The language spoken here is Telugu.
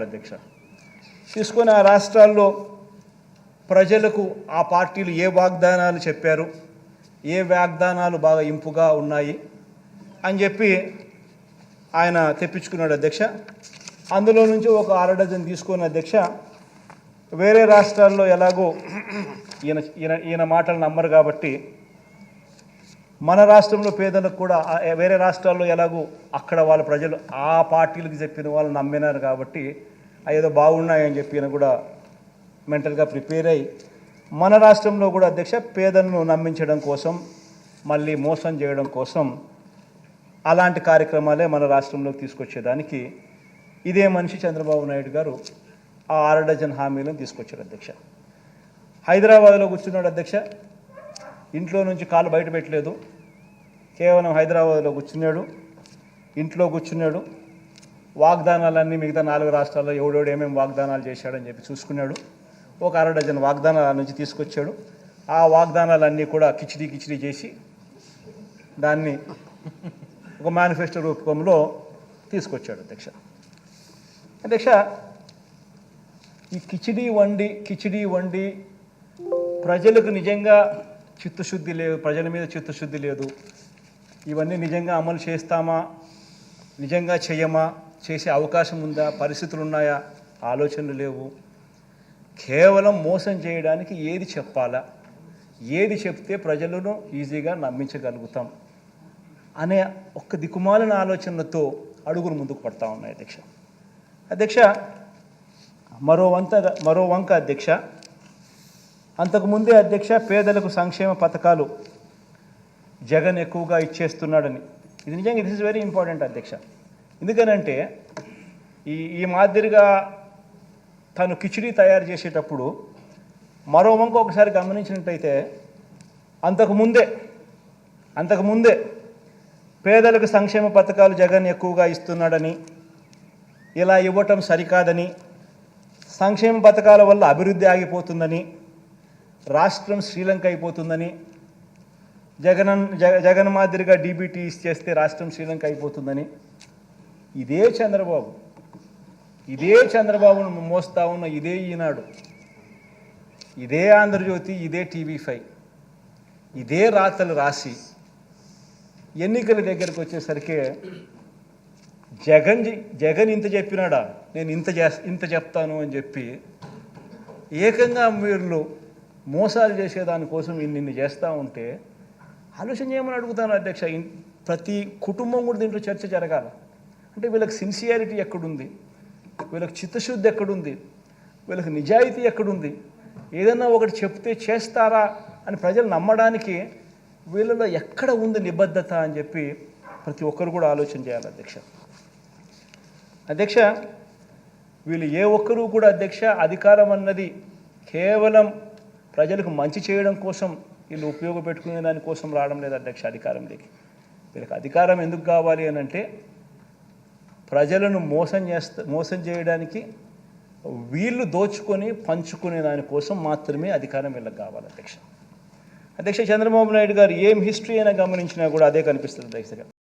అధ్యక్ష తీసుకొని ఆ రాష్ట్రాల్లో ప్రజలకు ఆ పార్టీలు ఏ వాగ్దానాలు చెప్పారు, ఏ వాగ్దానాలు బాగా ఇంపుగా ఉన్నాయి అని చెప్పి ఆయన తెప్పించుకున్నాడు అధ్యక్ష. అందులో నుంచి ఒక 6 డజన్ తీసుకున్న అధ్యక్ష. వేరే రాష్ట్రాల్లో ఎలాగో ఈయన మాటలు నమ్మరు కాబట్టి మన రాష్ట్రంలో పేదలకు కూడా వేరే రాష్ట్రాల్లో ఎలాగో అక్కడ వాళ్ళ ప్రజలు ఆ పార్టీలకు చెప్పిన వాళ్ళు నమ్మినారు కాబట్టి ఏదో బాగున్నాయని చెప్పి ఈయన కూడా మెంటల్గా ప్రిపేర్ అయ్యి మన రాష్ట్రంలో కూడా అధ్యక్ష పేదలను నమ్మించడం కోసం, మళ్ళీ మోసం చేయడం కోసం అలాంటి కార్యక్రమాలే మన రాష్ట్రంలోకి తీసుకొచ్చేదానికి ఇదే మనిషి చంద్రబాబు నాయుడు గారు ఆ 6 డజన్ హామీలను తీసుకొచ్చారు అధ్యక్ష. హైదరాబాద్లో కూర్చున్నాడు అధ్యక్ష. ఇంట్లో నుంచి కాలు బయట పెట్టలేదు. కేవలం హైదరాబాద్లో కూర్చున్నాడు, ఇంట్లో కూర్చున్నాడు. వాగ్దానాలన్నీ మిగతా 4 రాష్ట్రాల్లో ఎవడోడు ఏమేమి వాగ్దానాలు చేశాడని చెప్పి చూసుకున్నాడు. ఒక 6 డజన్ వాగ్దానాల నుంచి తీసుకొచ్చాడు. ఆ వాగ్దానాలన్నీ కూడా కిచిడి చేసి దాన్ని ఒక మేనిఫెస్టో రూపంలో తీసుకొచ్చాడు అధ్యక్ష. ఈ కిచిడి వండి ప్రజలకు నిజంగా చిత్తశుద్ధి లేదు, ప్రజల మీద చిత్తశుద్ధి లేదు. ఇవన్నీ నిజంగా అమలు చేస్తామా, నిజంగా చేయమా, చేసే అవకాశం ఉందా, పరిస్థితులు ఉన్నాయా, ఆలోచనలు లేవు. కేవలం మోసం చేయడానికి ఏది చెప్పాలా, ఏది చెప్తే ప్రజలను ఈజీగా నమ్మించగలుగుతాం అనే ఒక్క దిక్కుమాలిన ఆలోచనలతో అడుగులు ముందుకు పడతా ఉన్నాయి అధ్యక్ష. మరో వంక అధ్యక్ష, అంతకుముందే అధ్యక్ష పేదలకు సంక్షేమ పథకాలు జగన్ ఎక్కువగా ఇచ్చేస్తున్నాడని. ఇది నిజంగా ఇట్ ఈస్ వెరీ ఇంపార్టెంట్ అధ్యక్ష. ఎందుకనంటే ఈ మాదిరిగా తను కిచిడి తయారు చేసేటప్పుడు మరో వంక ఒకసారి గమనించినట్టయితే అంతకుముందే పేదలకు సంక్షేమ పథకాలు జగన్ ఎక్కువగా ఇస్తున్నాడని, ఇలా ఇవ్వటం సరికాదని, సంక్షేమ పథకాల వల్ల అభివృద్ధి ఆగిపోతుందని, రాష్ట్రం శ్రీలంక అయిపోతుందని, జగన్ మాదిరిగా డీబీటీ చేస్తే రాష్ట్రం శ్రీలంక అయిపోతుందని ఇదే చంద్రబాబును మోస్తా ఉన్న ఇదే ఈనాడు, ఇదే ఆంధ్రజ్యోతి, ఇదే టీవీ5 ఇదే రాతలు రాసి ఎన్నికల దగ్గరకు వచ్చేసరికి జగన్ ఇంత చెప్పినాడా, నేను ఇంత చెప్తాను అని చెప్పి ఏకంగా వీళ్ళు మోసాలు చేసేదానికోసం ఇన్ని చేస్తూ ఉంటే ఆలోచన చేయమని అడుగుతాను అధ్యక్ష. ప్రతి కుటుంబం కూడా దీంట్లో చర్చ జరగాల. అంటే వీళ్ళకి సిన్సియారిటీ ఎక్కడుంది, వీళ్ళకి చిత్తశుద్ధి ఎక్కడుంది, వీళ్ళకి నిజాయితీ ఎక్కడుంది, ఏదన్నా ఒకటి చెప్తే చేస్తారా అని ప్రజలు నమ్మడానికి వీళ్ళలో ఎక్కడ ఉంది నిబద్ధత అని చెప్పి ప్రతి ఒక్కరు కూడా ఆలోచన చేయాలి అధ్యక్ష. వీళ్ళు ఏ ఒక్కరూ కూడా అధ్యక్ష అధికారం అన్నది కేవలం ప్రజలకు మంచి చేయడం కోసం వీళ్ళు ఉపయోగపెట్టుకునే దానికోసం రావడం లేదు అధ్యక్ష అధికారంలోకి. వీళ్ళకి అధికారం ఎందుకు కావాలి అని అంటే ప్రజలను మోసం చేయడానికి, వీళ్ళు దోచుకొని పంచుకునే దానికోసం మాత్రమే అధికారం వీళ్ళకి కావాలి అధ్యక్ష. చంద్రబాబు నాయుడు గారు ఏం హిస్టరీ అయినా గమనించినా కూడా అదే కనిపిస్తుంది అధ్యక్ష.